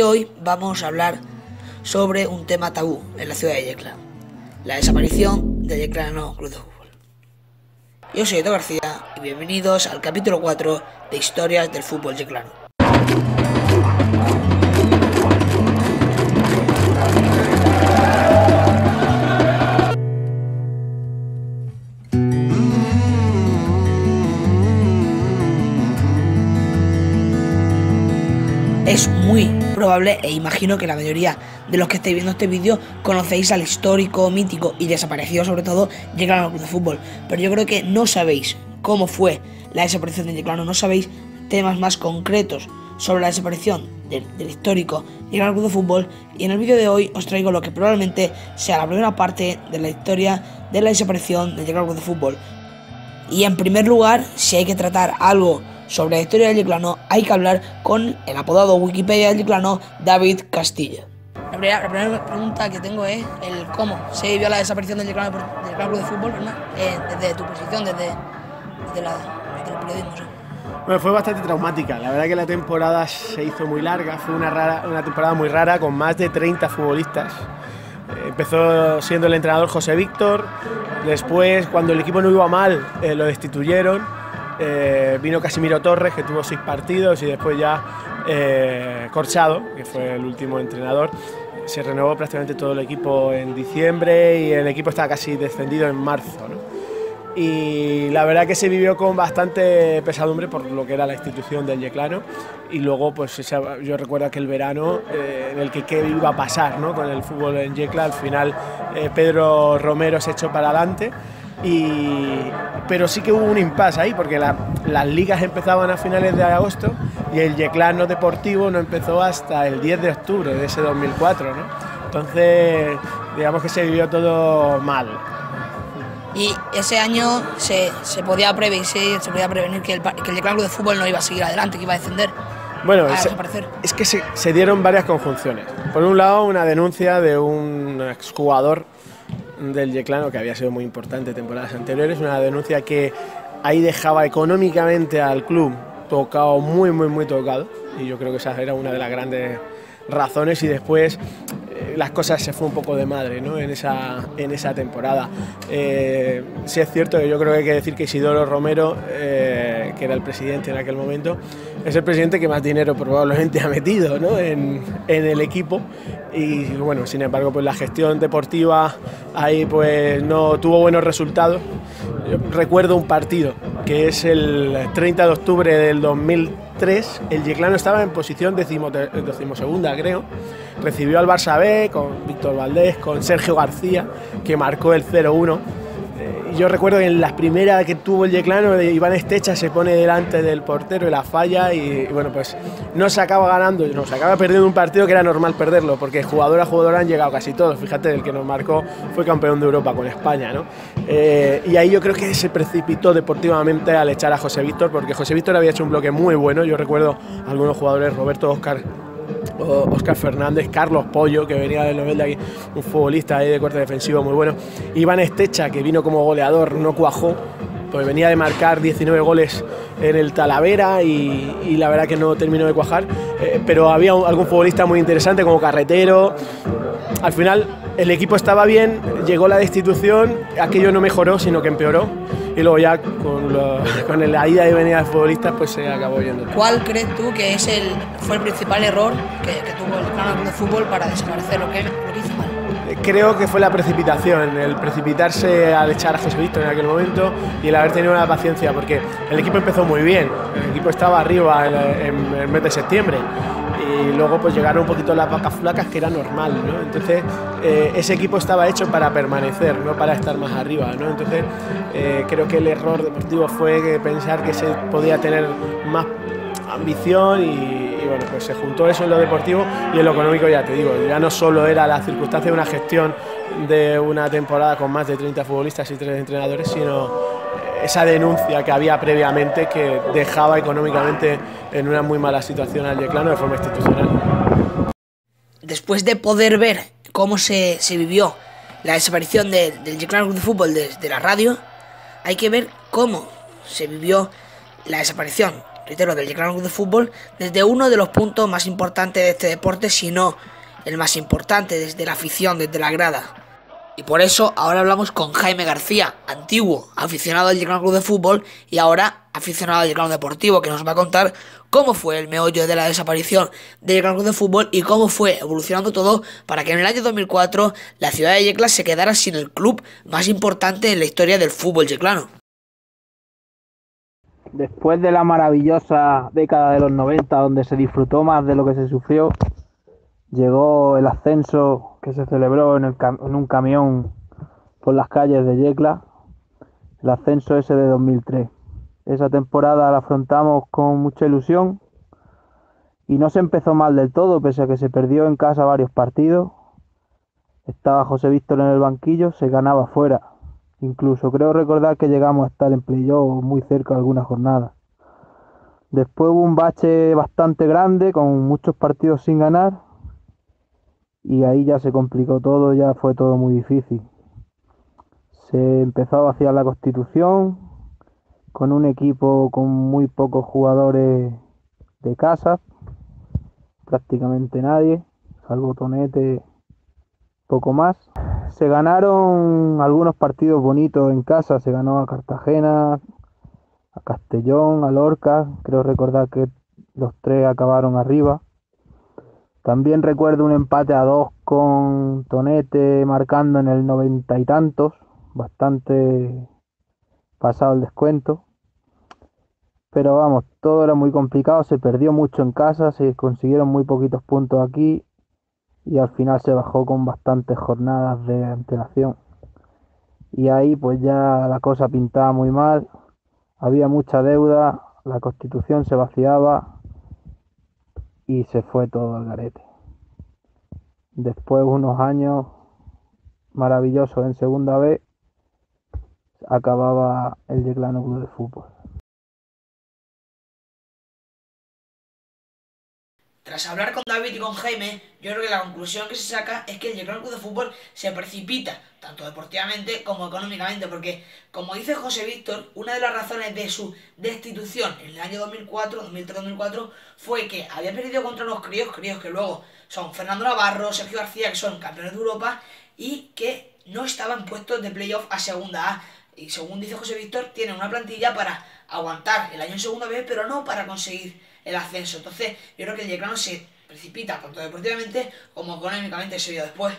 Hoy vamos a hablar sobre un tema tabú en la ciudad de Yecla, la desaparición del Yeclano Club de Fútbol. Yo soy Edo García y bienvenidos al capítulo 4 de Historias del Fútbol Yeclano. Es muy probable e imagino que la mayoría de los que estáis viendo este vídeo conocéis al histórico, mítico y desaparecido sobre todo Yeclano Club de Fútbol, pero yo creo que no sabéis cómo fue la desaparición de Yeclano, no sabéis temas más concretos sobre la desaparición del histórico Yeclano Club de Fútbol, y en el vídeo de hoy os traigo lo que probablemente sea la primera parte de la historia de la desaparición del Yeclano Club de Fútbol. Y en primer lugar, si hay que tratar algo sobre la historia del Yeclano, hay que hablar con el apodado Wikipedia del Yeclano, David Castillo. La primera pregunta que tengo es el cómo se vivió la desaparición del Yeclano Club de Fútbol, ¿verdad? Desde tu posición, desde el periodismo. ¿Sí? Bueno, fue bastante traumática. La verdad que la temporada se hizo muy larga, fue una temporada muy rara con más de 30 futbolistas. Empezó siendo el entrenador José Víctor, después cuando el equipo no iba mal lo destituyeron. Vino Casimiro Torres, que tuvo 6 partidos, y después ya Corchado, que fue el último entrenador. Se renovó prácticamente todo el equipo en diciembre y el equipo estaba casi descendido en marzo, ¿no? Y la verdad que se vivió con bastante pesadumbre por lo que era la institución del Yeclano. Y luego pues yo recuerdo aquel verano en el que qué iba a pasar, ¿no?, con el fútbol en Yecla. Al final Pedro Romero se echó para adelante. Pero sí que hubo un impasse ahí, porque las ligas empezaban a finales de agosto y el Yeclano Deportivo no empezó hasta el 10 de octubre de ese 2004, ¿no? Entonces, digamos que se vivió todo mal. Y ese año se podía prevenir que el Yeclano Club de Fútbol no iba a seguir adelante, que iba a descender. Bueno, es que se dieron varias conjunciones. Por un lado, una denuncia de un exjugador del Yeclano que había sido muy importante en temporadas anteriores, una denuncia que ahí dejaba económicamente al club tocado, muy tocado, y yo creo que esa era una de las grandes razones. Y después las cosas se fue un poco de madre, ¿no?, en esa temporada. Sí es cierto que yo creo que hay que decir que Isidoro Romero, que era el presidente en aquel momento, es el presidente que más dinero probablemente ha metido, ¿no?, en el equipo. Y bueno, sin embargo, pues la gestión deportiva ahí pues no tuvo buenos resultados. Yo recuerdo un partido que es el 30 de octubre del 2003, el Yeclano estaba en posición decimosegunda, creo. Recibió al Barça B con Víctor Valdés, con Sergio García, que marcó el 0-1. Yo recuerdo que en la primera que tuvo el Yeclano, Iván Estecha se pone delante del portero y la falla, y bueno, pues no se acaba ganando, no, se acaba perdiendo un partido que era normal perderlo, porque jugador a jugador han llegado casi todos. Fíjate, el que nos marcó fue campeón de Europa con España, ¿no? Y ahí yo creo que se precipitó deportivamente al echar a José Víctor, porque José Víctor había hecho un bloque muy bueno. Yo recuerdo algunos jugadores, Roberto Óscar Fernández, Carlos Pollo, que venía del Novel de aquí, un futbolista ahí de corte defensivo muy bueno. Iván Estecha, que vino como goleador, no cuajó, pues venía de marcar 19 goles en el Talavera y la verdad que no terminó de cuajar. Pero había algún futbolista muy interesante como Carretero. Al final el equipo estaba bien, llegó la destitución, aquello no mejoró, sino que empeoró. Y luego ya con la ida y venida de futbolistas pues se acabó yendo. ¿Cuál crees tú que fue el principal error que tuvo el Yeclano Club de Fútbol para desaparecer? Lo que hizo mal. Creo que fue la precipitación, el precipitarse al echar a José Víctor en aquel momento y el haber tenido la paciencia, porque el equipo empezó muy bien, el equipo estaba arriba en el mes de septiembre. Y luego pues llegaron un poquito las vacas flacas, que era normal, ¿no? Entonces ese equipo estaba hecho para permanecer, no para estar más arriba, ¿no? Entonces creo que el error deportivo fue pensar que se podía tener más ambición y bueno, pues se juntó eso en lo deportivo, y en lo económico, ya te digo, ya no solo era la circunstancia de una gestión de una temporada con más de 30 futbolistas y 3 entrenadores, sino esa denuncia que había previamente que dejaba económicamente en una muy mala situación al Yeclano de forma institucional. Después de poder ver cómo se vivió la desaparición del Yeclano Club de Fútbol desde la radio, hay que ver cómo se vivió la desaparición reitero, del Yeclano Club de Fútbol, desde uno de los puntos más importantes de este deporte, si no el más importante, desde la afición, desde la grada. Y por eso ahora hablamos con Jaime García, antiguo aficionado al Yeclano Club de Fútbol y ahora aficionado al Yeclano Deportivo, que nos va a contar cómo fue el meollo de la desaparición del Yeclano Club de Fútbol y cómo fue evolucionando todo para que en el año 2004 la ciudad de Yecla se quedara sin el club más importante en la historia del fútbol yeclano. Después de la maravillosa década de los 90, donde se disfrutó más de lo que se sufrió, llegó el ascenso que se celebró en un camión por las calles de Yecla, el ascenso ese de 2003. Esa temporada la afrontamos con mucha ilusión y no se empezó mal del todo, pese a que se perdió en casa varios partidos. Estaba José Víctor en el banquillo, se ganaba fuera. Incluso creo recordar que llegamos a estar en playoff muy cerca de algunas jornadas. Después hubo un bache bastante grande con muchos partidos sin ganar y ahí ya se complicó todo, ya fue todo muy difícil. Se empezó a vaciar la Constitución con un equipo con muy pocos jugadores de casa, prácticamente nadie, salvo Tonete, poco más. Se ganaron algunos partidos bonitos en casa, se ganó a Cartagena, a Castellón, a Lorca, creo recordar que los tres acabaron arriba. También recuerdo un empate a 2 con Tonete marcando en el 90 y tantos, bastante pasado el descuento. Pero vamos, todo era muy complicado, se perdió mucho en casa, se consiguieron muy poquitos puntos aquí y al final se bajó con bastantes jornadas de antelación. Y ahí pues ya la cosa pintaba muy mal, había mucha deuda, la Constitución se vaciaba y se fue todo al garete. Después de unos años maravillosos en segunda B, acababa el Yeclano Club de Fútbol. Tras hablar con David y con Jaime, yo creo que la conclusión que se saca es que el Yeclano Club de Fútbol se precipita, tanto deportivamente como económicamente, porque, como dice José Víctor, una de las razones de su destitución en el año 2004, 2003-2004, fue que había perdido contra unos críos que luego son Fernando Navarro, Sergio García, que son campeones de Europa, y que no estaban puestos de playoff a segunda A. Y según dice José Víctor, tienen una plantilla para aguantar el año en segunda B, pero no para conseguir el ascenso. Entonces, yo creo que el Yeclano se precipita tanto deportivamente como económicamente, se vio después.